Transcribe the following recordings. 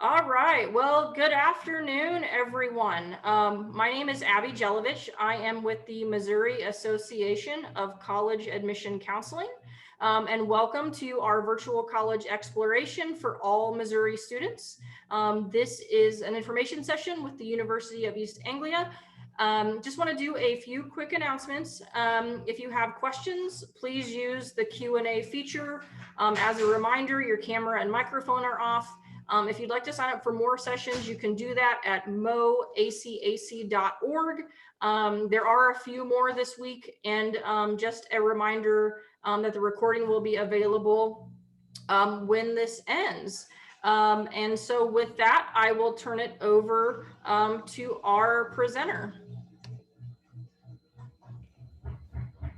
All right. Well, good afternoon, everyone. My name is Abby Jelovich. I am with the Missouri Association of College Admission Counseling, and welcome to our virtual college exploration for all Missouri students. This is an information session with the University of East Anglia. Just want to do a few quick announcements. If you have questions, please use the Q&A feature. As a reminder, your camera and microphone are off. If you'd like to sign up for more sessions, you can do that at moacac.org. There are a few more this week, and just a reminder that the recording will be available when this ends. And so with that, I will turn it over to our presenter.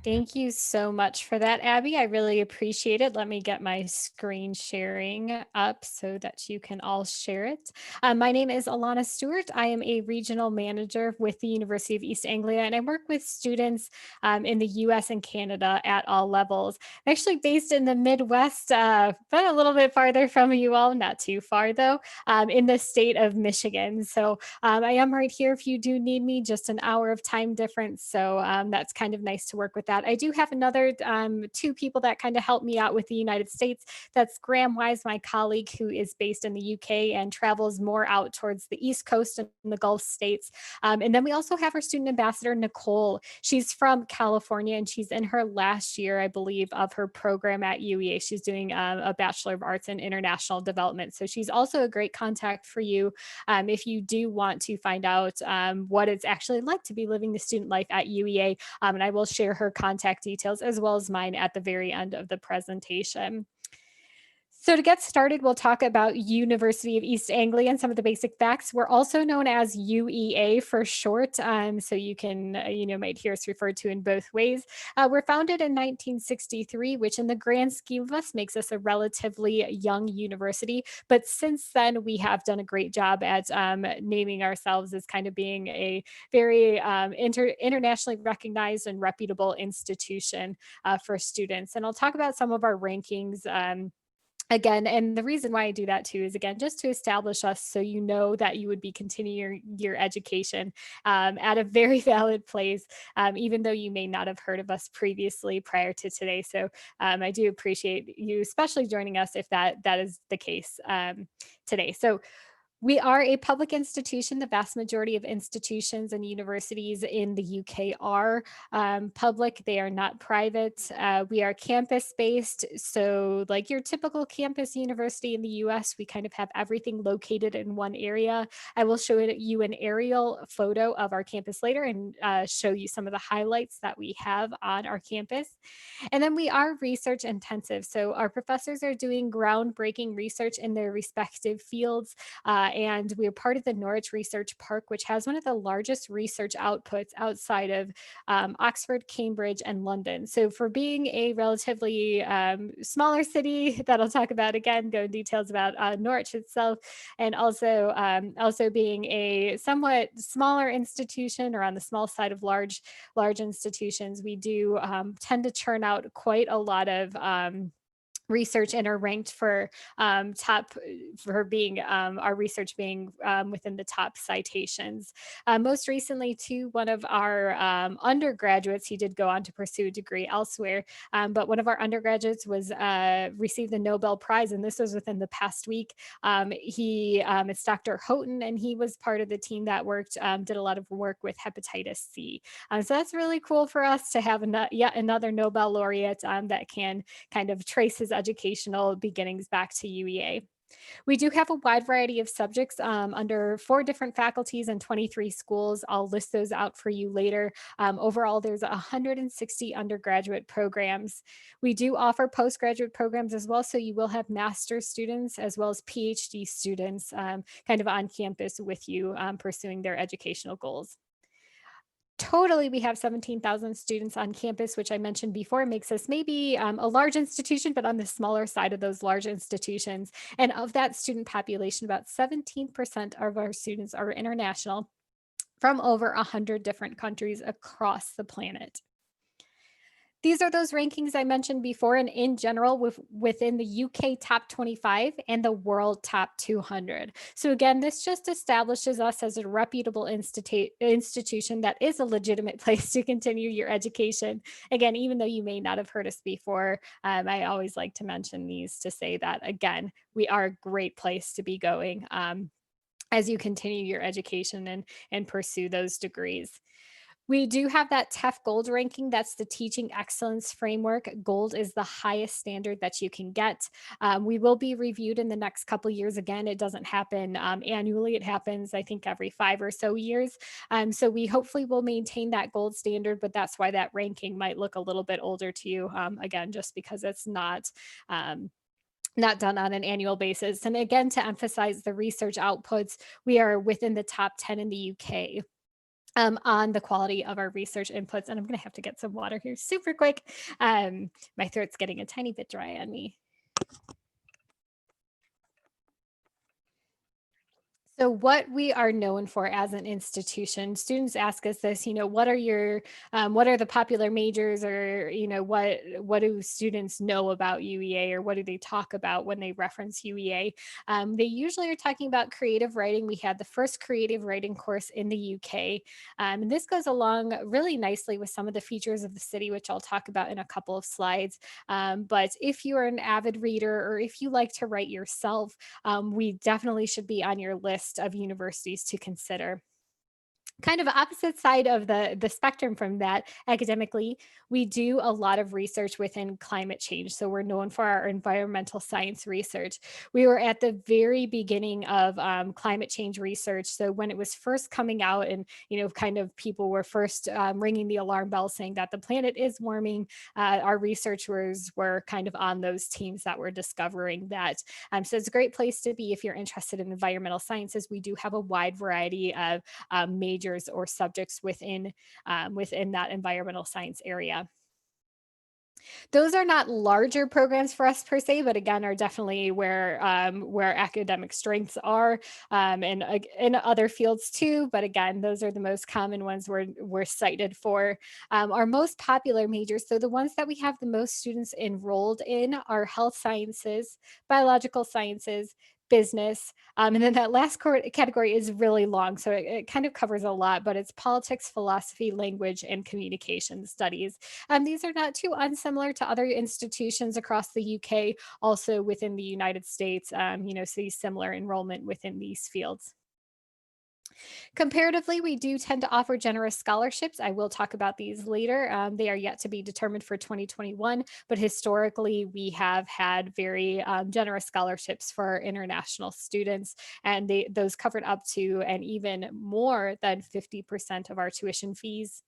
Thank you so much for that, Abby. I really appreciate it. Let me get my screen sharing up so that you can all share it. My name is Alana Stewart. I am a regional manager with the University of East Anglia, and I work with students in the US and Canada at all levels. I'm actually based in the Midwest, but a little bit farther from you all, not too far though, in the state of Michigan. So I am right here if you do need me, just an hour of time difference. So that's kind of nice to work with that. I do have another two people that kind of help me out with the United States. That's Graham Wise, my colleague who is based in the UK and travels more out towards the East Coast and the Gulf states. And then we also have our student ambassador, Nicole. She's from California and she's in her last year, I believe, of her program at UEA. She's doing a Bachelor of Arts in International Development. So she's also a great contact for you if you do want to find out what it's actually like to be living the student life at UEA. And I will share her contact details as well as mine at the very end of the presentation. So to get started, we'll talk about University of East Anglia and some of the basic facts. We're also known as UEA for short, so you can, might hear us referred to in both ways. We're founded in 1963, which in the grand scheme of us makes us a relatively young university. But since then, we have done a great job at naming ourselves as kind of being a very internationally recognized and reputable institution for students. And I'll talk about some of our rankings again, and the reason why I do that too is again just to establish us so you know that you would be continuing your education at a very valid place, even though you may not have heard of us previously prior to today. So I do appreciate you especially joining us if that is the case today. So we are a public institution. The vast majority of institutions and universities in the UK are public. They are not private. We are campus based. So, like your typical campus university in the US, we kind of have everything located in one area. I will show you an aerial photo of our campus later and show you some of the highlights that we have on our campus. And then we are research intensive. So, our professors are doing groundbreaking research in their respective fields. And we are part of the Norwich Research Park, which has one of the largest research outputs outside of Oxford, Cambridge, and London. So for being a relatively smaller city that I'll talk about again, go in details about Norwich itself, and also being a somewhat smaller institution or on the small side of large institutions, we do tend to churn out quite a lot of research and are ranked for top for being our research being within the top citations. Most recently, too, one of our undergraduates, he did go on to pursue a degree elsewhere, but one of our undergraduates was received the Nobel Prize, and this was within the past week. It's Dr. Houghton, and he was part of the team that did a lot of work with hepatitis C. So that's really cool for us to have yet another Nobel laureate that can kind of trace his educational beginnings back to UEA. We do have a wide variety of subjects under 4 different faculties and 23 schools. I'll list those out for you later. Overall, there's 160 undergraduate programs. We do offer postgraduate programs as well, so you will have master's students as well as PhD students kind of on campus with you pursuing their educational goals. Totally, we have 17,000 students on campus, which I mentioned before makes us maybe a large institution, but on the smaller side of those large institutions. And of that student population, about 17% of our students are international from over 100 different countries across the planet. These are those rankings I mentioned before, and in general, within the UK top 25 and the world top 200. So again, this just establishes us as a reputable institution that is a legitimate place to continue your education. Again, even though you may not have heard us before, I always like to mention these to say that, again, we are a great place to be going as you continue your education and pursue those degrees. We do have that TEF Gold ranking. That's the Teaching Excellence Framework. Gold is the highest standard that you can get. We will be reviewed in the next couple years. Again, it doesn't happen annually. It happens, I think, every 5 or so years. So we hopefully will maintain that gold standard, but that's why that ranking might look a little bit older to you. Again, just because it's not done on an annual basis. And again, to emphasize the research outputs, we are within the top 10 in the UK on the quality of our research inputs. And I'm going to have to get some water here super quick. My throat's getting a tiny bit dry on me. So what we are known for as an institution, students ask us this, what are the popular majors, or, what do students know about UEA, or what do they talk about when they reference UEA? They usually are talking about creative writing. We had the first creative writing course in the UK. And this goes along really nicely with some of the features of the city, which I'll talk about in a couple of slides. But if you are an avid reader, or if you like to write yourself, we definitely should be on your list of universities to consider. Kind of opposite side of the spectrum from that, academically, we do a lot of research within climate change. So we're known for our environmental science research. We were at the very beginning of climate change research. So when it was first coming out, and kind of people were first ringing the alarm bell saying that the planet is warming, our researchers were kind of on those teams that were discovering that. So it's a great place to be if you're interested in environmental sciences. We do have a wide variety of majors or subjects within that environmental science area. Those are not larger programs for us per se, but again, are definitely where academic strengths are, and in other fields too. But again, those are the most common ones we're cited for. Our most popular majors, so the ones that we have the most students enrolled in, are health sciences, biological sciences, business. And then that last category is really long, so it kind of covers a lot, but it's politics, philosophy, language, and communication studies. These are not too unsimilar to other institutions across the UK, also within the United States, see similar enrollment within these fields. Comparatively, we do tend to offer generous scholarships. I will talk about these later. They are yet to be determined for 2021, but historically, we have had very generous scholarships for our international students, and those covered up to and even more than 50% of our tuition fees.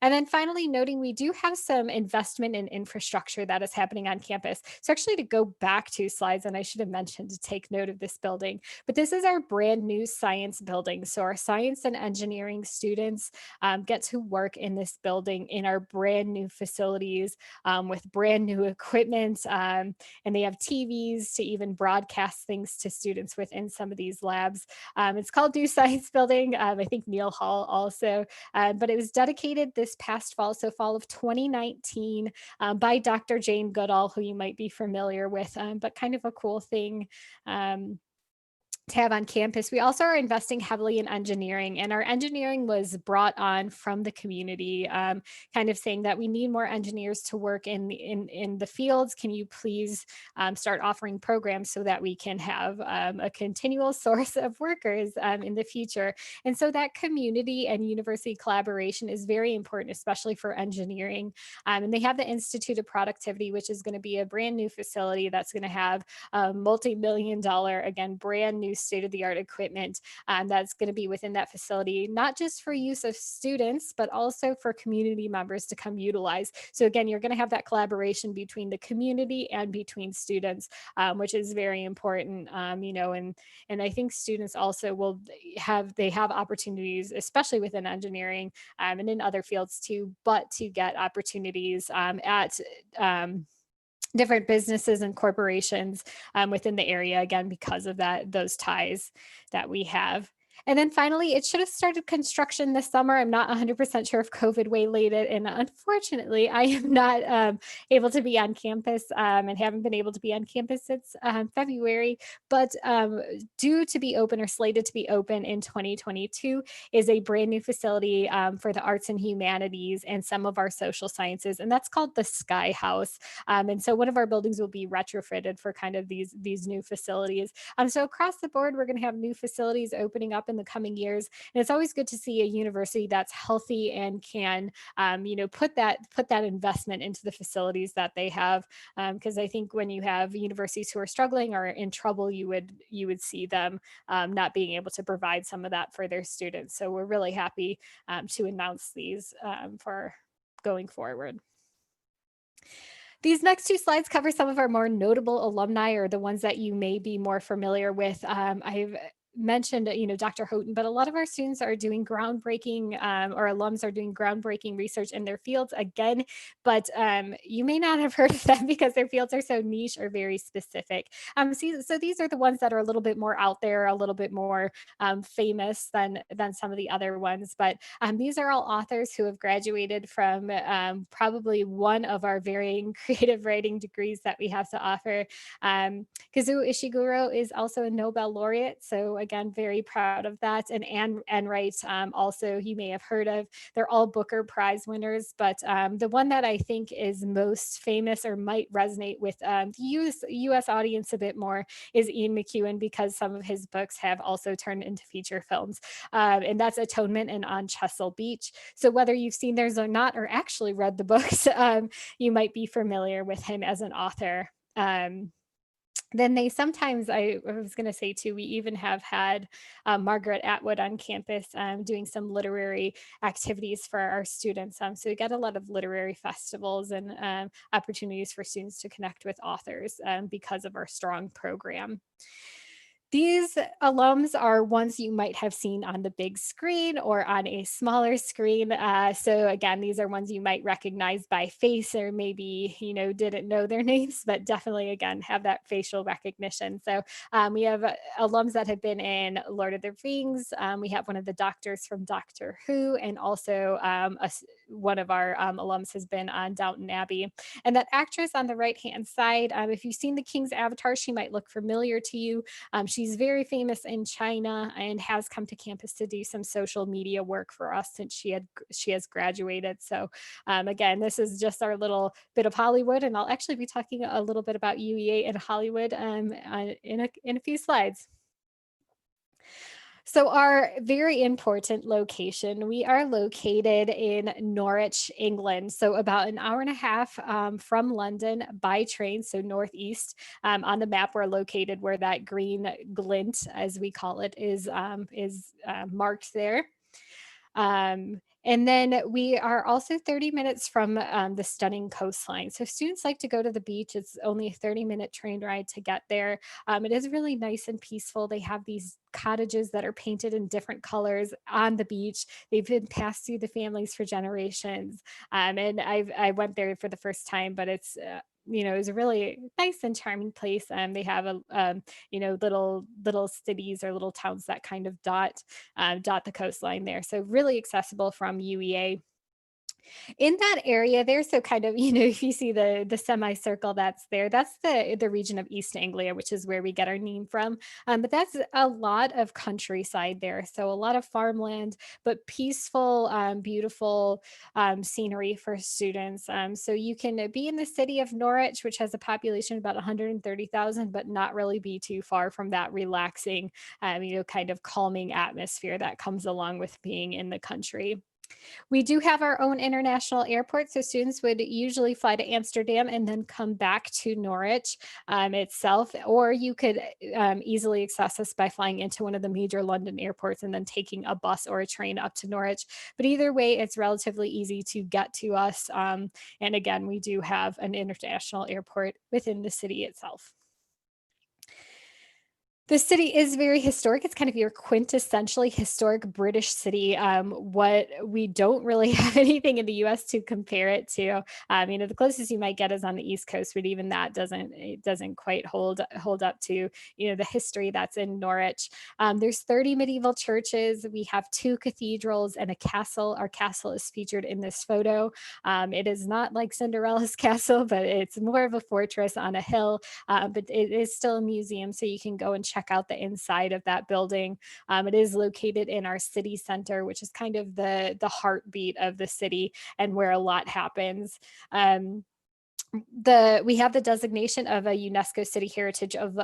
And then finally, noting we do have some investment in infrastructure that is happening on campus. So actually, to go back 2 slides, and I should have mentioned to take note of this building, but this is our brand new science building. So our science and engineering students get to work in this building in our brand new facilities with brand new equipment. And they have TVs to even broadcast things to students within some of these labs. It's called New Science Building. I think Neil Hall also, but it was dedicated this past fall, so fall of 2019, by Dr. Jane Goodall, who you might be familiar with, but kind of a cool thing to have on campus. We also are investing heavily in engineering, and our engineering was brought on from the community, kind of saying that we need more engineers to work in the fields. Can you please start offering programs so that we can have a continual source of workers in the future? And so that community and university collaboration is very important, especially for engineering. And they have the Institute of Productivity, which is going to be a brand new facility that's going to have a multi-million-dollar, again, brand new state-of-the-art equipment that's going to be within that facility, not just for use of students, but also for community members to come utilize. So again, you're going to have that collaboration between the community and between students, which is very important, and I think students also will have opportunities, especially within engineering and in other fields too, but to get opportunities at different businesses and corporations within the area, again, because of those ties that we have. And then finally, it should have started construction this summer. I'm not 100% sure if COVID waylaid it. And unfortunately, I am not able to be on campus and haven't been able to be on campus since February. But due to be open or slated to be open in 2022 is a brand new facility for the arts and humanities and some of our social sciences. And that's called the Sky House. And so one of our buildings will be retrofitted for kind of these new facilities. So across the board, we're going to have new facilities opening up in the coming years. And it's always good to see a university that's healthy and can, put that investment into the facilities that they have. Because I think when you have universities who are struggling or in trouble, you would see them not being able to provide some of that for their students. So we're really happy to announce these for going forward. These next two slides cover some of our more notable alumni or the ones that you may be more familiar with. I've mentioned, Dr. Houghton, but a lot of our students are doing groundbreaking or alums are doing groundbreaking research in their fields again, but you may not have heard of them because their fields are so niche or very specific. So these are the ones that are a little bit more out there, a little bit more famous than some of the other ones. But these are all authors who have graduated from probably one of our varying creative writing degrees that we have to offer. Kazuo Ishiguro is also a Nobel laureate, so again, very proud of that. And Anne Wright, also you may have heard of. They're all Booker Prize winners, but the one that I think is most famous or might resonate with the US audience a bit more is Ian McEwan, because some of his books have also turned into feature films. And that's Atonement and On Chesil Beach. So whether you've seen theirs or not, or actually read the books, you might be familiar with him as an author. Then they sometimes, I was going to say too, we even have had Margaret Atwood on campus doing some literary activities for our students. So we get a lot of literary festivals and opportunities for students to connect with authors because of our strong program. These alums are ones you might have seen on the big screen or on a smaller screen. So again, these are ones you might recognize by face or maybe, didn't know their names, but definitely, again, have that facial recognition. So we have alums that have been in Lord of the Rings. We have one of the doctors from Doctor Who, and also one of our alums has been on Downton Abbey. And that actress on the right-hand side, if you've seen The King's Avatar, she might look familiar to you. She's very famous in China and has come to campus to do some social media work for us since she has graduated. So again, this is just our little bit of Hollywood, and I'll actually be talking a little bit about UEA and Hollywood in a few slides. So our very important location, we are located in Norwich, England. So about an hour and a half from London by train, so northeast. On the map, we're located where that green glint, as we call it, is marked there. And then we are also 30 minutes from the stunning coastline. So if students like to go to the beach, it's only a 30-minute train ride to get there. It is really nice and peaceful. They have these cottages that are painted in different colors on the beach. They've been passed through the families for generations. And I went there for the first time, but it's it's a really nice and charming place. They have little cities or little towns that kind of dot the coastline there. So really accessible from UEA. In that area there, so kind of, if you see the semicircle that's there, that's the region of East Anglia, which is where we get our name from. But that's a lot of countryside there. So a lot of farmland, but peaceful, beautiful scenery for students. So you can be in the city of Norwich, which has a population of about 130,000, but not really be too far from that relaxing, kind of calming atmosphere that comes along with being in the country. We do have our own international airport, so students would usually fly to Amsterdam and then come back to Norwich itself, or you could easily access us by flying into one of the major London airports and then taking a bus or a train up to Norwich. But either way, it's relatively easy to get to us. And again, we do have an international airport within the city itself. The city is very historic. It's kind of your quintessentially historic British city. What we don't really have anything in the US to compare it to. The closest you might get is on the East Coast, but even that doesn't quite hold up to, the history that's in Norwich. There's 30 medieval churches. We have two cathedrals and a castle. Our castle is featured in this photo. It is not like Cinderella's castle, but it's more of a fortress on a hill, but it is still a museum, so you can go and check out the inside of that building. It is located in our city center, which is kind of the heartbeat of the city and where a lot happens. Um, we have the designation of a UNESCO City Heritage of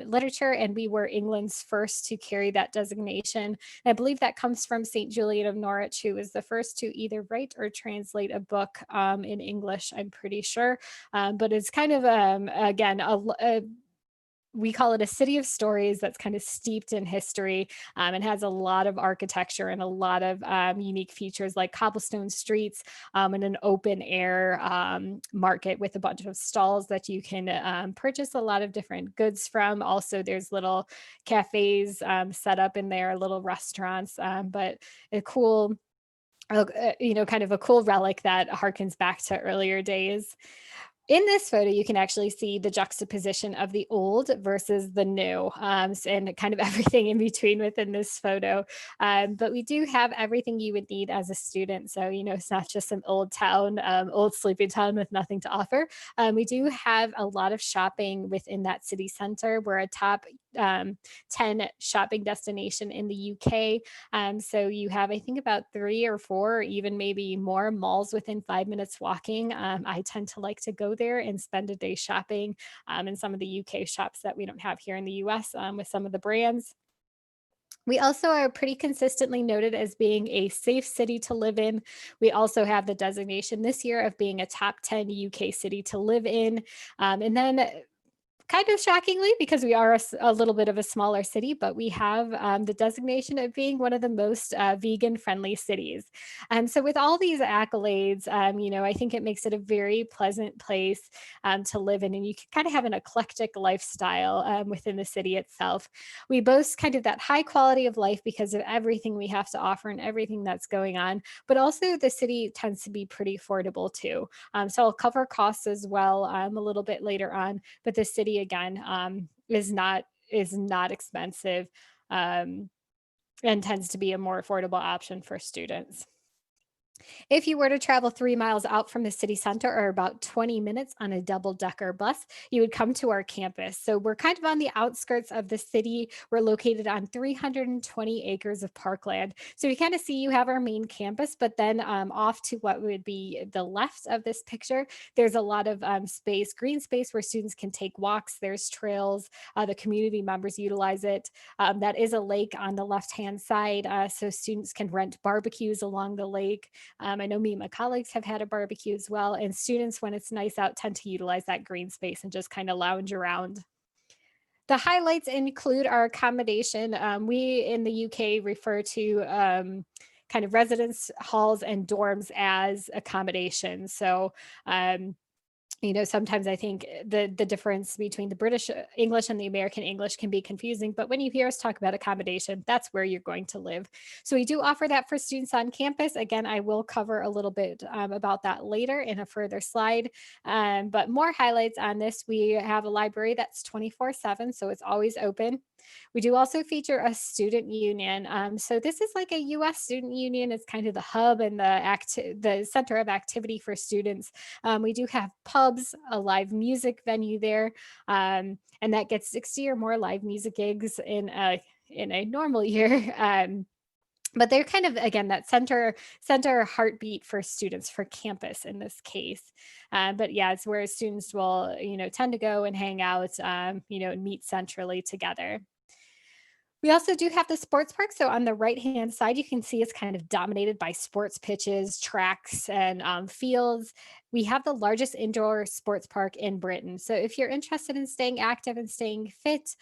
Literature, and we were England's first to carry that designation. And I believe that comes from St. Julian of Norwich, who was the first to either write or translate a book in English, I'm pretty sure. But it's kind of, again, we call it a city of stories that's kind of steeped in history, and has a lot of architecture and a lot of unique features like cobblestone streets, and an open air market with a bunch of stalls that you can purchase a lot of different goods from. Also, there's little cafes set up in there, little restaurants, but a cool, kind of a cool relic that harkens back to earlier days. In this photo, you can actually see the juxtaposition of the old versus the new, and kind of everything in between within this photo. But we do have everything you would need as a student. So, it's not just some old town, old sleepy town with nothing to offer. We do have a lot of shopping within that city center. We're a top 10 shopping destination in the UK. So you have, I think, about 3 or 4, or even maybe more malls within 5 minutes walking. I tend to like to go there and spend a day shopping in some of the UK shops that we don't have here in the US, with some of the brands. We also are pretty consistently noted as being a safe city to live in. We also have the designation this year of being a top 10 UK city to live in. And then kind of shockingly, because we are a little bit of a smaller city, but we have the designation of being one of the most vegan friendly cities. So with all these accolades, I think it makes it a very pleasant place to live in, and you can kind of have an eclectic lifestyle within the city itself. We boast kind of that high quality of life because of everything we have to offer and everything that's going on, but also the city tends to be pretty affordable too. So I'll cover costs as well a little bit later on, but the city again is not expensive, um, and tends to be a more affordable option for students. If you were to travel 3 miles out from the city center, or about 20 minutes on a double decker bus, you would come to our campus. So we're kind of on the outskirts of the city. We're located on 320 acres of parkland. So you kind of see you have our main campus, but then off to what would be the left of this picture, there's a lot of green space where students can take walks. There's trails. The community members utilize it. That is a lake on the left hand side. So students can rent barbecues along the lake. I know me and my colleagues have had a barbecue as well, and students, when it's nice out, tend to utilize that green space and just kind of lounge around. The highlights include our accommodation. We in the UK refer to kind of residence halls and dorms as accommodation. So, sometimes I think the difference between the British English and the American English can be confusing, but when you hear us talk about accommodation, that's where you're going to live. So we do offer that for students on campus. Again, I will cover a little bit about that later in a further slide. But more highlights on this: we have a library that's 24/7, so it's always open. We do also feature a student union. So this is like a US student union. It's kind of the hub and the center of activity for students. We do have pubs, a live music venue there, and that gets 60 or more live music gigs in a normal year. But they're kind of, again, that center heartbeat for students, for campus in this case. But yeah, it's where students will tend to go and hang out, and meet centrally together. We also do have the sports park. So on the right-hand side, you can see it's kind of dominated by sports pitches, tracks, and fields. We have the largest indoor sports park in Britain. So if you're interested in staying active and staying fit,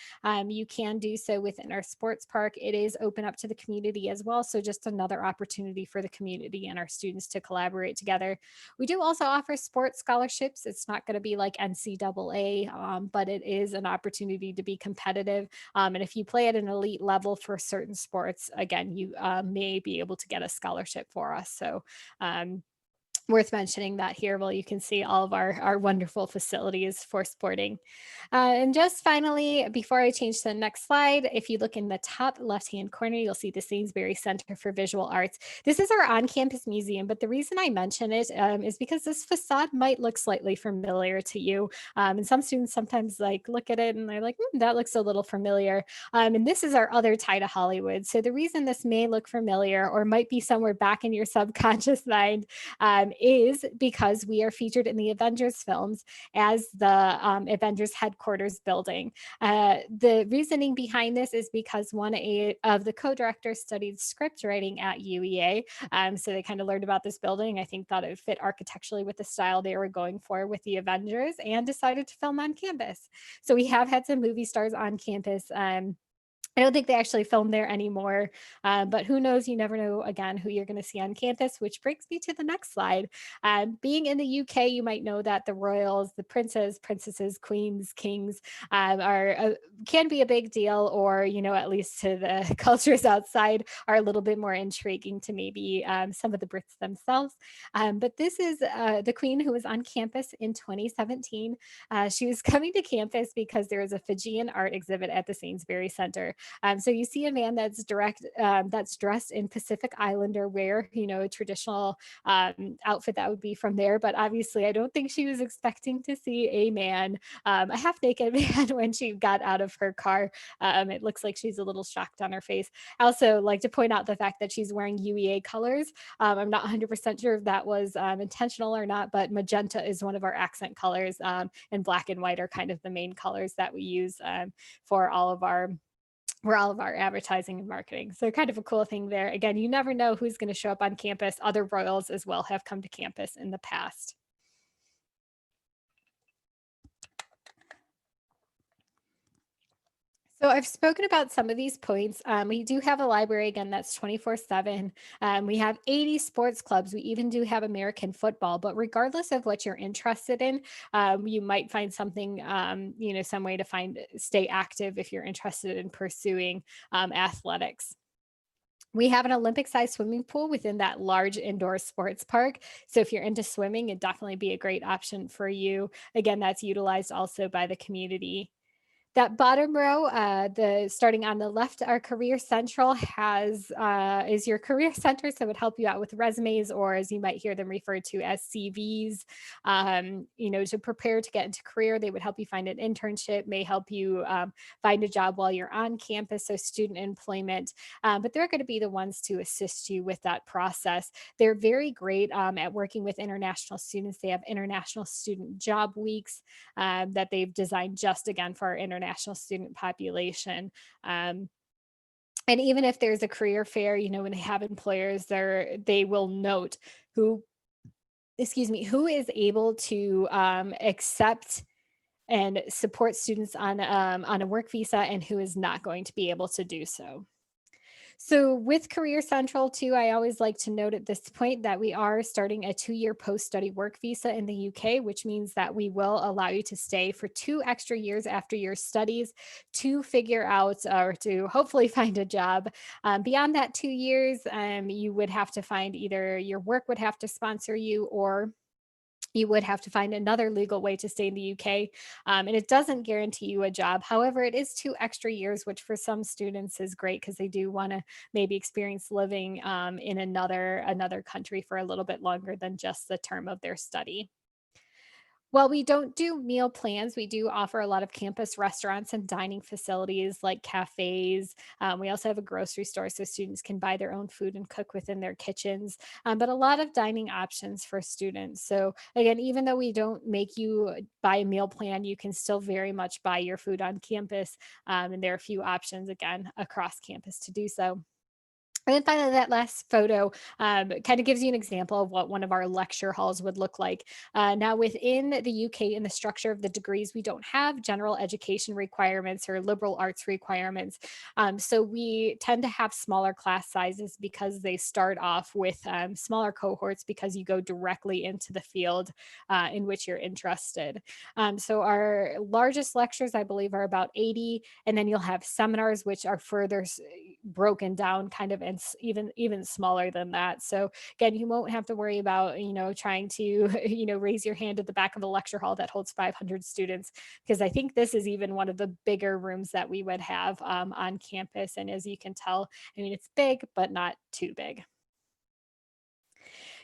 you can do so within our sports park. It is open up to the community as well. So just another opportunity for the community and our students to collaborate together. We do also offer sports scholarships. It's not going to be like NCAA, but it is an opportunity to be competitive. And if you play at an elite level for certain sports, again, you may be able to get a scholarship for us. So, worth mentioning that here, well, you can see all of our wonderful facilities for sporting. And just finally, before I change to the next slide, if you look in the top left-hand corner, you'll see the Sainsbury Centre for Visual Arts. This is our on-campus museum, but the reason I mention it is because this facade might look slightly familiar to you. And some students sometimes like look at it and they're like, that looks a little familiar. And this is our other tie to Hollywood. So the reason this may look familiar or might be somewhere back in your subconscious mind is because we are featured in the Avengers films as the Avengers headquarters building. The reasoning behind this is because of the co-directors studied script writing at UEA. So they kind of learned about this building. I think thought it would fit architecturally with the style they were going for with the Avengers and decided to film on campus. So we have had some movie stars on campus. I don't think they actually film there anymore, but who knows? You never know, again, who you're going to see on campus, which brings me to the next slide. Being in the UK, you might know that the royals, the princes, princesses, queens, kings can be a big deal, or, at least to the cultures outside, are a little bit more intriguing to maybe some of the Brits themselves. But this is the queen who was on campus in 2017. She was coming to campus because there was a Fijian art exhibit at the Sainsbury Centre. So you see a man that's dressed in Pacific Islander wear, a traditional outfit that would be from there. But obviously, I don't think she was expecting to see a man, a half naked man, when she got out of her car. It looks like she's a little shocked on her face. I also like to point out the fact that she's wearing UEA colors. I'm not 100% sure if that was intentional or not, but magenta is one of our accent colors, and black and white are kind of the main colors that we use for all of our advertising and marketing. So kind of a cool thing there. Again, you never know who's going to show up on campus. Other royals as well have come to campus in the past. So I've spoken about some of these points. We do have a library, again, that's 24/7. We have 80 sports clubs. We even do have American football, but regardless of what you're interested in, you might find something, some way to stay active if you're interested in pursuing athletics. We have an Olympic-sized swimming pool within that large indoor sports park. So if you're into swimming, it'd definitely be a great option for you. Again, that's utilized also by the community. That bottom row, the starting on the left, our Career Central is your career center, so it would help you out with resumes, or as you might hear them referred to as CVs. To prepare to get into career, they would help you find an internship, may help you find a job while you're on campus, so student employment. But they're going to be the ones to assist you with that process. They're very great at working with international students. They have international student job weeks that they've designed just again for our international student population. And even if there's a career fair, when they have employers there, they will note who is able to accept and support students on a work visa and who is not going to be able to do so. So with Career Central too, I always like to note at this point that we are starting a 2-year post-study work visa in the UK, which means that we will allow you to stay for 2 extra years after your studies to figure out or to hopefully find a job. Beyond that 2 years, you would have to find either your work would have to sponsor you, or you would have to find another legal way to stay in the UK. And it doesn't guarantee you a job. However, it is 2 extra years, which for some students is great because they do want to maybe experience living in another country for a little bit longer than just the term of their study. While we don't do meal plans, we do offer a lot of campus restaurants and dining facilities like cafes. We also have a grocery store so students can buy their own food and cook within their kitchens, but a lot of dining options for students. So again, even though we don't make you buy a meal plan, you can still very much buy your food on campus. And there are a few options, again, across campus to do so. And then finally, that last photo kind of gives you an example of what one of our lecture halls would look like. Now, within the UK, in the structure of the degrees, we don't have general education requirements or liberal arts requirements. So we tend to have smaller class sizes because they start off with smaller cohorts because you go directly into the field in which you're interested. So our largest lectures, I believe, are about 80, and then you'll have seminars, which are further broken down kind of and even smaller than that. So again, you won't have to worry about, trying to, raise your hand at the back of a lecture hall that holds 500 students, because I think this is even one of the bigger rooms that we would have on campus. And as you can tell, I mean, it's big, but not too big.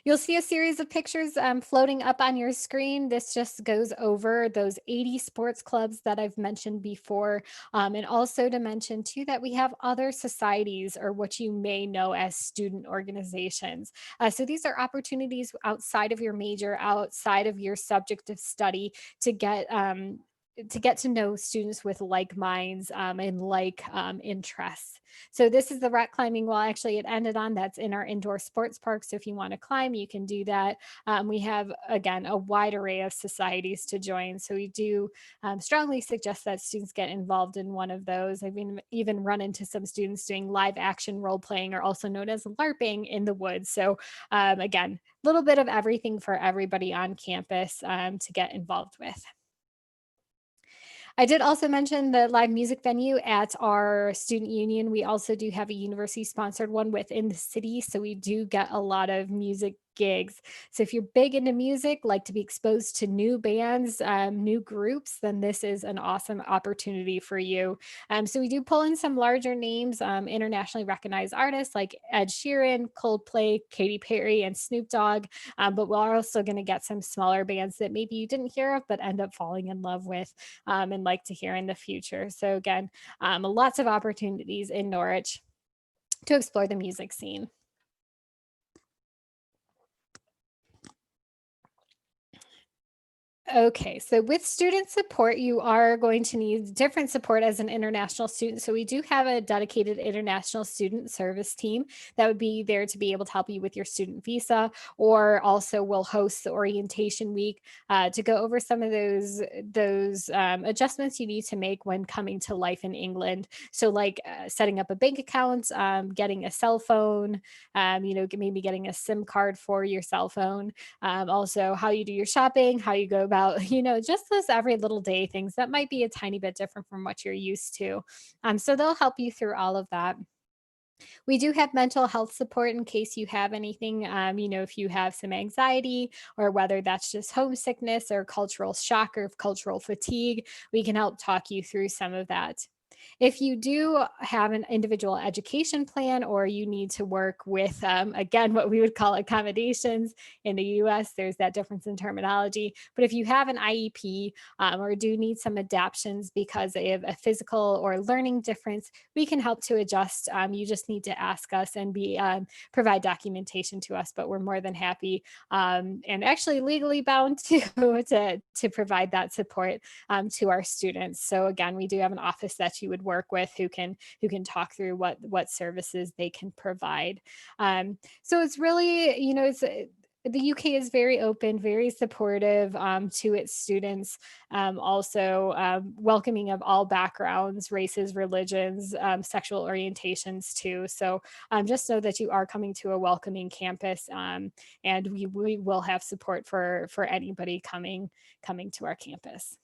You'll see a series of pictures floating up on your screen. This just goes over those 80 sports clubs that I've mentioned before. And also to mention, too, that we have other societies, or what you may know as student organizations. So these are opportunities outside of your major, outside of your subject of study, to get to know students with like minds and like interests. So this is the rock climbing wall. Actually, it ended on that's in our indoor sports park. So if you want to climb, you can do that. We have, again, a wide array of societies to join. So we do strongly suggest that students get involved in one of those. I've even run into some students doing live action role playing, or also known as LARPing, in the woods. So again, a little bit of everything for everybody on campus to get involved with. I did also mention the live music venue at our student union. We also do have a university sponsored one within the city. So we do get a lot of music gigs. So if you're big into music, like to be exposed to new bands, new groups, then this is an awesome opportunity for you. So we do pull in some larger names, internationally recognized artists like Ed Sheeran, Coldplay, Katy Perry, and Snoop Dogg. But we're also going to get some smaller bands that maybe you didn't hear of, but end up falling in love with and like to hear in the future. So again, lots of opportunities in Norwich to explore the music scene. Okay, so with student support, you are going to need different support as an international student. So we do have a dedicated international student service team that would be there to be able to help you with your student visa, or also will host the orientation week to go over some of those adjustments you need to make when coming to life in England. So like setting up a bank account, getting a cell phone, maybe getting a SIM card for your cell phone, also how you do your shopping, how you go about, just those every little day things that might be a tiny bit different from what you're used to. So they'll help you through all of that. We do have mental health support in case you have anything, if you have some anxiety, or whether that's just homesickness or cultural shock or cultural fatigue, we can help talk you through some of that. If you do have an individual education plan, or you need to work with, again, what we would call accommodations in the US, there's that difference in terminology. But if you have an IEP, or do need some adaptations because of a physical or learning difference, we can help to adjust. You just need to ask us and provide documentation to us, but we're more than happy and actually legally bound to provide that support to our students. So again, we do have an office that you would work with who can talk through what services they can provide. So it's really, the UK is very open, very supportive to its students, also welcoming of all backgrounds, races, religions, sexual orientations too. So just know that you are coming to a welcoming campus, and we will have support for anybody coming to our campus.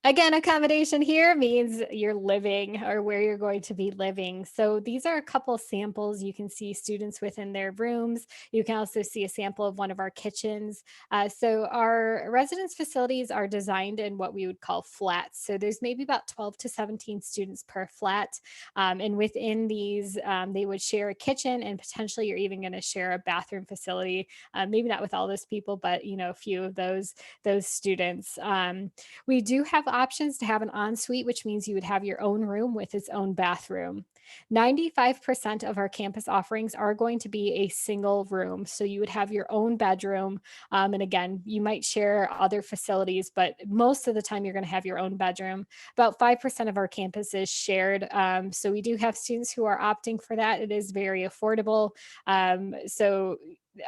Again, accommodation here means you're living, or where you're going to be living. So these are a couple samples. You can see students within their rooms. You can also see a sample of one of our kitchens. So our residence facilities are designed in what we would call flats. So there's maybe about 12 to 17 students per flat. And within these, they would share a kitchen, and potentially you're even going to share a bathroom facility. Maybe not with all those people, but a few of those students. We do have options to have an ensuite, which means you would have your own room with its own bathroom. 95% of our campus offerings are going to be a single room. So you would have your own bedroom. And again, you might share other facilities, but most of the time you're going to have your own bedroom. About 5% of our campus is shared. So we do have students who are opting for that. It is very affordable. So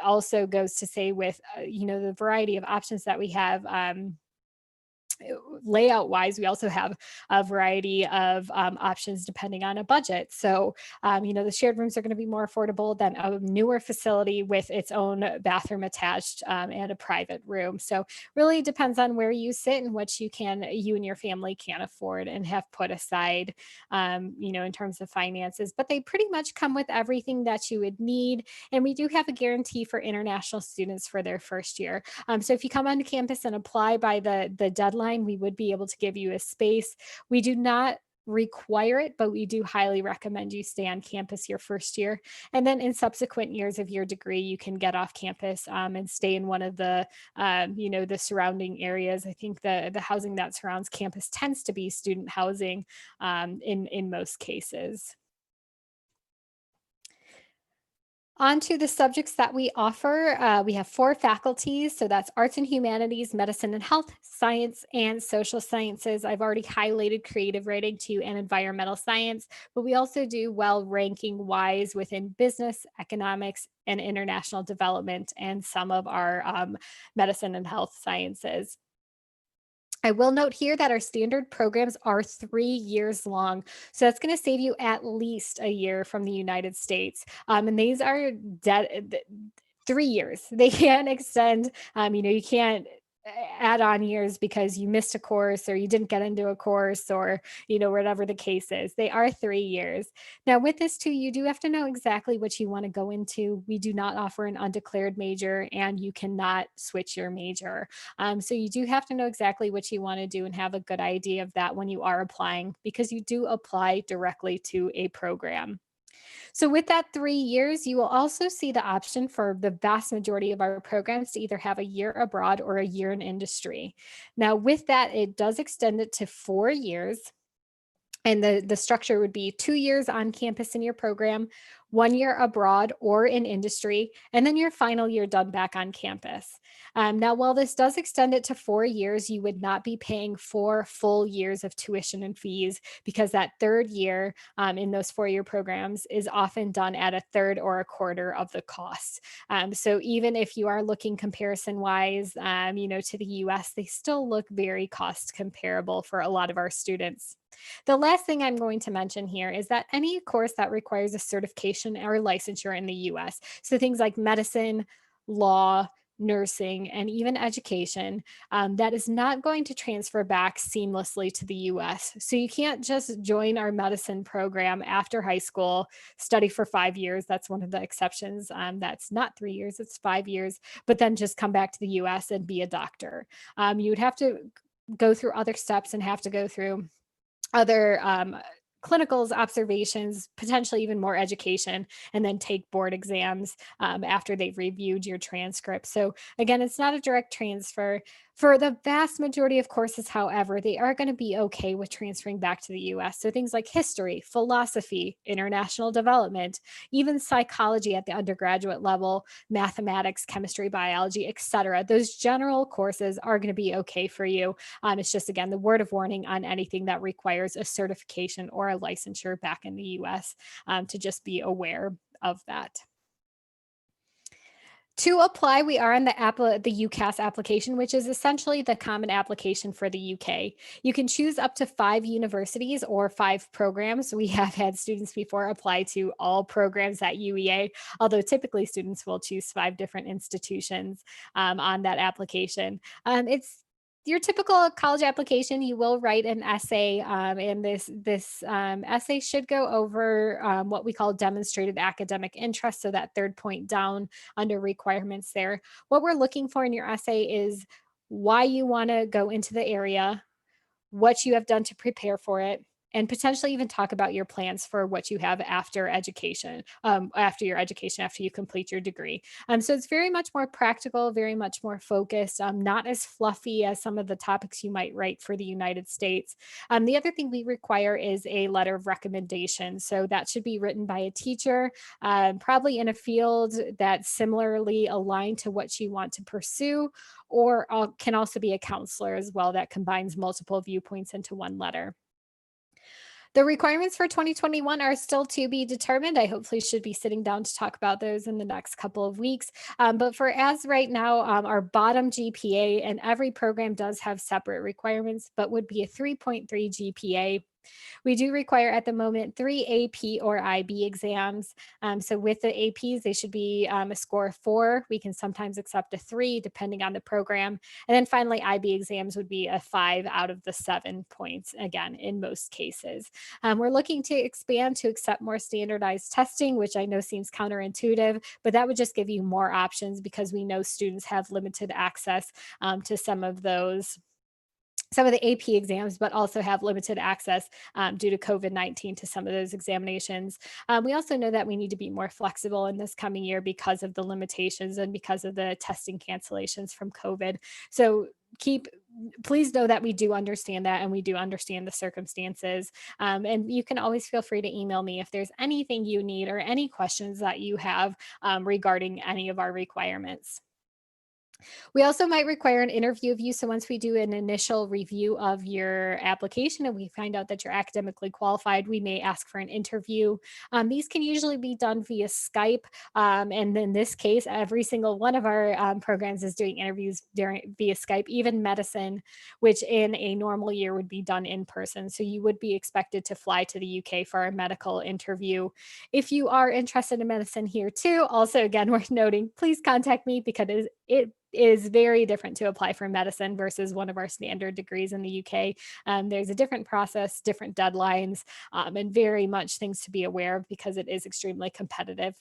also goes to say with, the variety of options that we have, layout wise, we also have a variety of options depending on a budget. So, the shared rooms are going to be more affordable than a newer facility with its own bathroom attached, and a private room. So, really depends on where you sit and what you and your family can afford and have put aside, in terms of finances. But they pretty much come with everything that you would need. And we do have a guarantee for international students for their first year. So if you come onto campus and apply by the deadline, we would be able to give you a space. We do not require it, but we do highly recommend you stay on campus your first year. And then in subsequent years of your degree, you can get off campus, and stay in one of the surrounding areas. I think the housing that surrounds campus tends to be student housing, in most cases. On to the subjects that we offer. We have 4 faculties. So that's arts and humanities, medicine and health, science, and social sciences. I've already highlighted creative writing too and environmental science, but we also do well ranking wise within business, economics, and international development, and some of our medicine and health sciences. I will note here that our standard programs are 3 years long. So that's going to save you at least a year from the United States. And these are 3 years. They can't extend. You can't add on years because you missed a course or you didn't get into a course, or whatever the case is. They are 3 years. Now with this too, you do have to know exactly what you want to go into. We do not offer an undeclared major, and you cannot switch your major. So you do have to know exactly what you want to do and have a good idea of that when you are applying, because you do apply directly to a program. So with that 3 years, you will also see the option for the vast majority of our programs to either have a year abroad or a year in industry. Now with that, it does extend it to 4 years. And the structure would be 2 years on campus in your program, 1 year abroad or in industry, and then your final year done back on campus. Now, while this does extend it to 4 years, you would not be paying 4 full years of tuition and fees, because that third year, in those 4 year programs is often done at a third or a quarter of the cost. So even if you are looking comparison wise, to the US, they still look very cost comparable for a lot of our students. The last thing I'm going to mention here is that any course that requires a certification or licensure in the US, so things like medicine, law, nursing, and even education, that is not going to transfer back seamlessly to the US. So you can't just join our medicine program after high school, study for 5 years. That's one of the exceptions. That's not 3 years, it's 5 years, but then just come back to the US and be a doctor. You would have to go through other steps and have to go through other clinicals, observations, potentially even more education, and then take board exams after they've reviewed your transcript. So again, it's not a direct transfer. For the vast majority of courses, however, they are going to be okay with transferring back to the US. So things like history, philosophy, international development, even psychology at the undergraduate level, mathematics, chemistry, biology, etc. Those general courses are going to be okay for you. It's just, again, the word of warning on anything that requires a certification or a licensure back in the US, to just be aware of that. To apply, we are on the UCAS application, which is essentially the common application for the UK. You can choose up to 5 universities or 5 programs. We have had students before apply to all programs at UEA, although typically students will choose 5 different institutions on that application. It's your typical college application. You will write an essay, and this essay should go over what we call demonstrated academic interest. So that third point down under requirements there. What we're looking for in your essay is why you want to go into the area, what you have done to prepare for it, and potentially even talk about your plans for what you have after education, after your education, after you complete your degree. So it's very much more practical, very much more focused, not as fluffy as some of the topics you might write for the United States. The other thing we require is a letter of recommendation. So that should be written by a teacher, probably in a field that's similarly aligned to what you want to pursue, or can also be a counselor as well that combines multiple viewpoints into one letter. The requirements for 2021 are still to be determined. I hopefully should be sitting down to talk about those in the next couple of weeks. But for as right now, our bottom GPA, and every program does have separate requirements, but would be a 3.3 GPA. We do require at the moment 3 AP or IB exams. So with the APs, they should be a score of 4. We can sometimes accept a 3 depending on the program. And then finally, IB exams would be a 5 out of the 7 points, again, in most cases. We're looking to expand to accept more standardized testing, which I know seems counterintuitive, but that would just give you more options because we know students have limited access to some of the AP exams, but also have limited access due to COVID-19 to some of those examinations. We also know that we need to be more flexible in this coming year because of the limitations and because of the testing cancellations from COVID. So please know that we do understand that, and we do understand the circumstances. And you can always feel free to email me if there's anything you need or any questions that you have regarding any of our requirements. We also might require an interview of you. So once we do an initial review of your application and we find out that you're academically qualified, we may ask for an interview. These can usually be done via Skype. And in this case, every single one of our programs is doing interviews via Skype, even medicine, which in a normal year would be done in person. So you would be expected to fly to the UK for a medical interview. If you are interested in medicine here too, also again worth noting, please contact me because it is very different to apply for medicine versus one of our standard degrees in the UK. There's a different process, different deadlines, and very much things to be aware of because it is extremely competitive.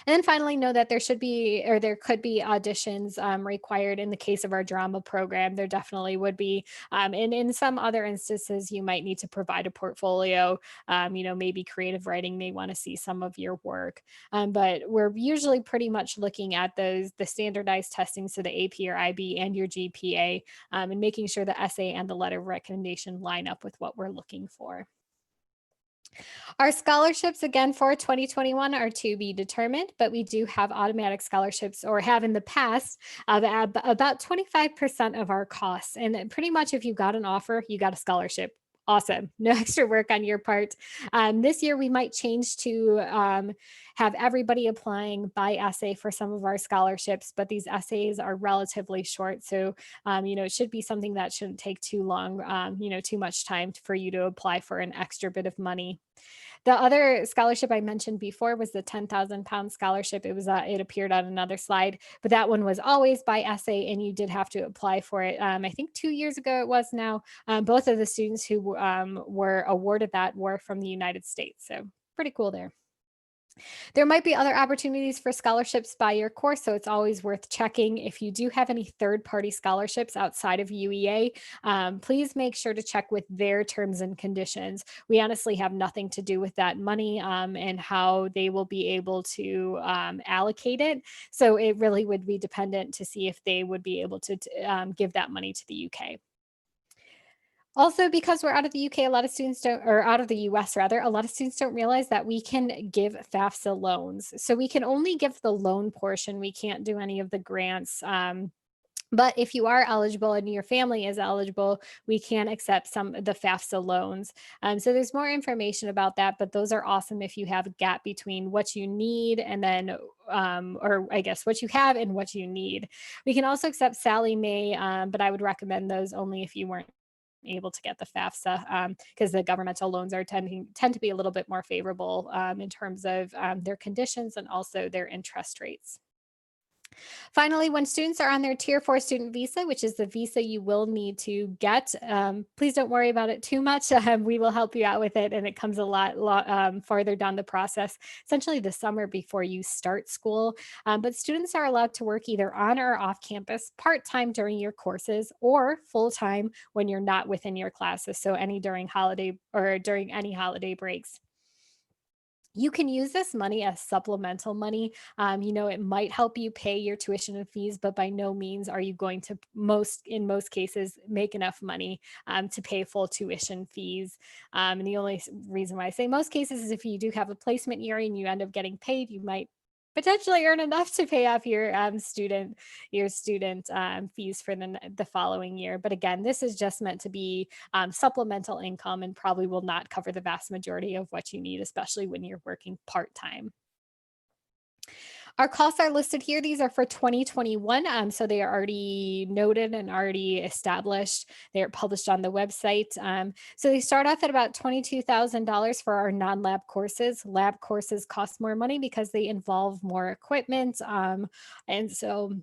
And then finally, know that there should be or there could be auditions required in the case of our drama program. There definitely would be. And in some other instances, you might need to provide a portfolio. Maybe creative writing may want to see some of your work. But we're usually pretty much looking at the standardized testing, so the AP or IB and your GPA, and making sure the essay and the letter of recommendation line up with what we're looking for. Our scholarships, again, for 2021 are to be determined, but we do have automatic scholarships, or have in the past, of about 25% of our costs. And pretty much if you got an offer, you got a scholarship. Awesome. No extra work on your part. This year, we might change to have everybody applying by essay for some of our scholarships, but these essays are relatively short. So, it should be something that shouldn't take too long, too much time for you to apply for an extra bit of money. The other scholarship I mentioned before was the 10,000 pound scholarship. It appeared on another slide, but that one was always by essay, and you did have to apply for it. I think 2 years ago it was now. Both of the students who were awarded that were from the United States, so pretty cool there. There might be other opportunities for scholarships by your course, so it's always worth checking. If you do have any third-party scholarships outside of UEA, please make sure to check with their terms and conditions. We honestly have nothing to do with that money and how they will be able to allocate it. So it really would be dependent to see if they would be able to give that money to the UK. Also, because we're out of the UK, a lot of students don't, or out of the US rather, a lot of students don't realize that we can give FAFSA loans. So we can only give the loan portion. We can't do any of the grants. But if you are eligible and your family is eligible, we can accept some of the FAFSA loans. So there's more information about that, but those are awesome if you have a gap between what you need and then, or I guess what you have and what you need. We can also accept Sally Mae, but I would recommend those only if you weren't able to get the FAFSA, because the governmental loans tend to be a little bit more favorable in terms of their conditions and also their interest rates. Finally, when students are on their Tier 4 student visa, which is the visa you will need to get, please don't worry about it too much. We will help you out with it, and it comes a lot farther down the process, essentially the summer before you start school. But students are allowed to work either on or off campus, part-time during your courses, or full-time when you're not within your classes. So any during holiday or during any holiday breaks. You can use this money as supplemental money. It might help you pay your tuition and fees, but by no means are you going to in most cases, make enough money to pay full tuition fees. And the only reason why I say most cases is if you do have a placement year and you end up getting paid, you might potentially earn enough to pay off your student fees for the following year. But again, this is just meant to be supplemental income and probably will not cover the vast majority of what you need, especially when you're working part time. Our costs are listed here. These are for 2021. So they are already noted and already established. They are published on the website. So they start off at about $22,000 for our non-lab courses. Lab courses cost more money because they involve more equipment. And so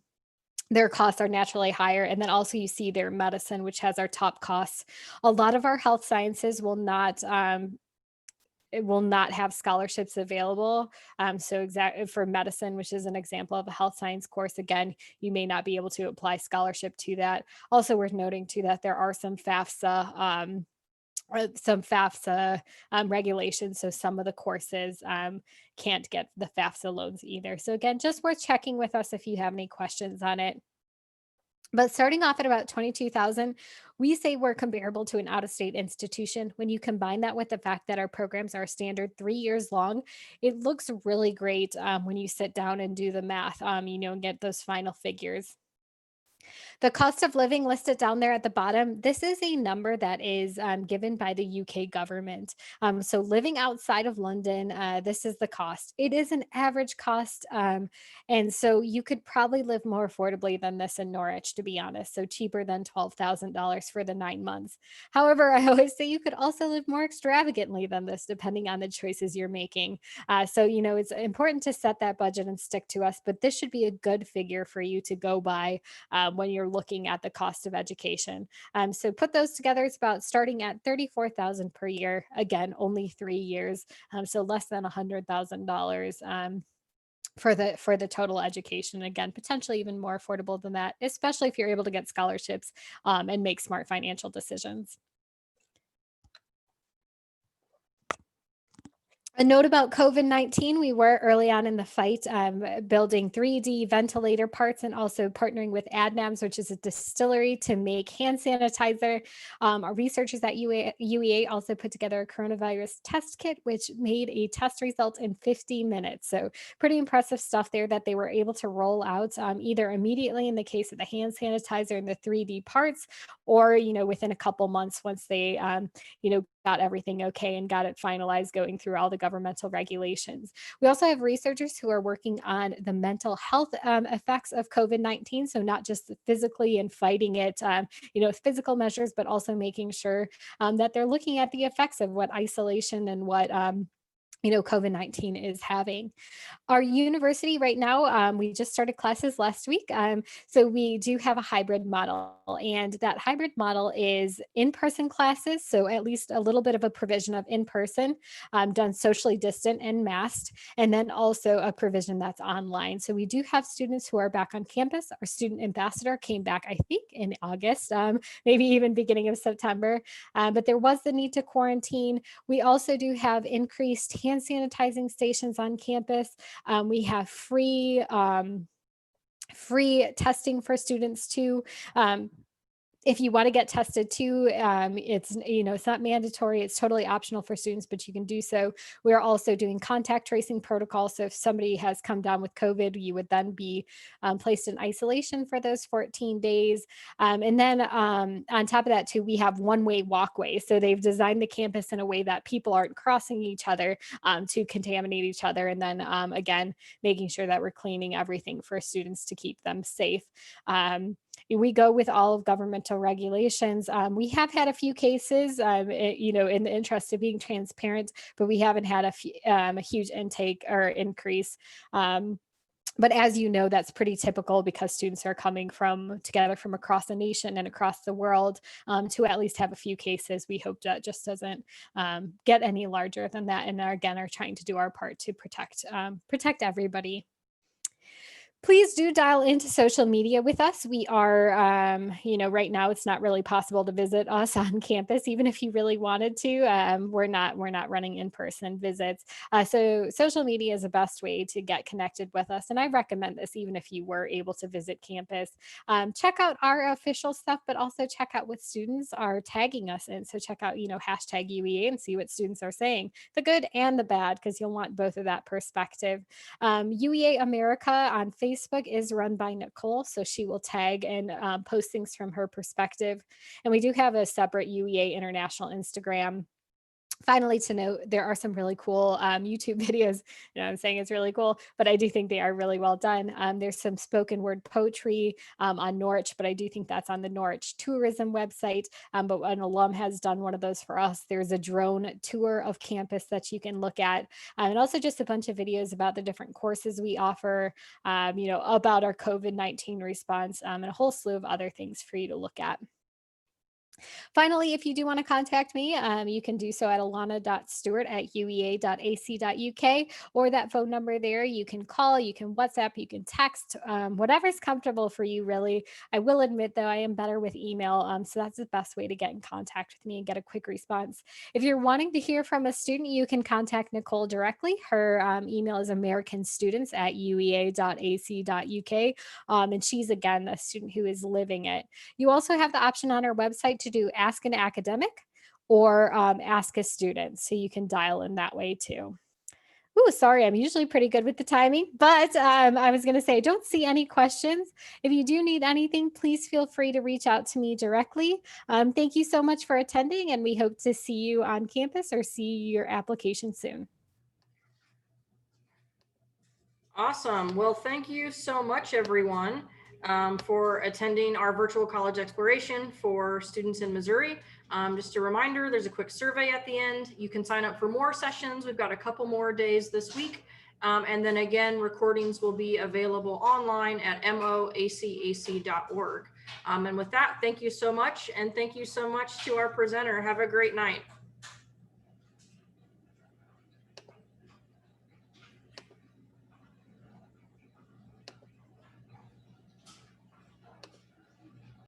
their costs are naturally higher. And then also you see their medicine, which has our top costs. A lot of our health sciences will not have scholarships available. So exactly for medicine, which is an example of a health science course, again, you may not be able to apply scholarship to that. Also worth noting too that there are some FAFSA regulations. So some of the courses can't get the FAFSA loans either. So again, just worth checking with us if you have any questions on it. But starting off at about 22,000, we say we're comparable to an out-of-state institution. When you combine that with the fact that our programs are a standard 3 years long, it looks really great when you sit down and do the math, and get those final figures. The cost of living listed down there at the bottom, this is a number that is given by the UK government. So living outside of London, this is the cost. It is an average cost. And so you could probably live more affordably than this in Norwich, to be honest. So cheaper than $12,000 for the 9 months. However, I always say you could also live more extravagantly than this, depending on the choices you're making. So it's important to set that budget and stick to us, but this should be a good figure for you to go by when you're looking at the cost of education. So put those together, it's about starting at 34,000 per year. Again, only 3 years, so less than $100,000 for the total education. Again, potentially even more affordable than that, especially if you're able to get scholarships and make smart financial decisions. A note about COVID-19, we were early on in the fight, building 3D ventilator parts and also partnering with ADNAMS, which is a distillery, to make hand sanitizer. Our researchers at UEA also put together a coronavirus test kit, which made a test result in 50 minutes. So pretty impressive stuff there that they were able to roll out either immediately in the case of the hand sanitizer and the 3D parts, or, within a couple months once they, got everything okay and got it finalized going through all the governmental regulations. We also have researchers who are working on the mental health effects of COVID-19. So not just physically and fighting it, with physical measures, but also making sure that they're looking at the effects of what isolation and what COVID-19 is having. Our university right now, we just started classes last week. So we do have a hybrid model, and that hybrid model is in-person classes. So at least a little bit of a provision of in-person, done socially distant and masked, and then also a provision that's online. So we do have students who are back on campus. Our student ambassador came back, I think, in August, maybe even beginning of September. But there was the need to quarantine. We also do have increased hand sanitizing stations on campus. We have free testing for students too. If you want to get tested too, it's not mandatory. It's totally optional for students, but you can do so. We are also doing contact tracing protocols. So if somebody has come down with COVID, you would then be placed in isolation for those 14 days. And then on top of that too, we have one-way walkways. So they've designed the campus in a way that people aren't crossing each other to contaminate each other. And then again, making sure that we're cleaning everything for students to keep them safe. We go with all of governmental regulations. We have had a few cases, in the interest of being transparent, but we haven't had a huge intake or increase. But as you know, that's pretty typical because students are coming together from across the nation and across the world, to at least have a few cases. We hope that just doesn't get any larger than that. And again, are trying to do our part to protect everybody. Please do dial into social media with us. We are, right now it's not really possible to visit us on campus, even if you really wanted to. We're not running in-person visits. So social media is the best way to get connected with us. And I recommend this even if you were able to visit campus. Check out our official stuff, but also check out what students are tagging us in. So check out, hashtag UEA and see what students are saying, the good and the bad, because you'll want both of that perspective. UEA America on Facebook is run by Nicole, so she will tag and post things from her perspective. And we do have a separate UEA International Instagram. Finally, to note, there are some really cool YouTube videos. I'm saying it's really cool, but I do think they are really well done. There's some spoken word poetry on Norwich, but I do think that's on the Norwich tourism website. But an alum has done one of those for us. There's a drone tour of campus that you can look at, and also just a bunch of videos about the different courses we offer, about our COVID-19 response, and a whole slew of other things for you to look at. Finally, if you do want to contact me, you can do so at alana.stewart@uea.ac.uk, or that phone number there. You can call, you can WhatsApp, you can text, whatever's comfortable for you, really. I will admit, though, I am better with email, so that's the best way to get in contact with me and get a quick response. If you're wanting to hear from a student, you can contact Nicole directly. Her email is americanstudents@uea.ac.uk, and she's, again, a student who is living it. You also have the option on our website to do Ask an Academic or Ask a Student. So you can dial in that way too. Ooh, sorry, I'm usually pretty good with the timing, but I was going to say, don't see any questions. If you do need anything, please feel free to reach out to me directly. Thank you so much for attending, and we hope to see you on campus or see your application soon. Awesome. Well, thank you so much, everyone, for attending our virtual college exploration for students in Missouri. Just a reminder, there's a quick survey at the end. You can sign up for more sessions. We've got a couple more days this week. And then again, recordings will be available online at moacac.org. And with that, thank you so much. And thank you so much to our presenter. Have a great night.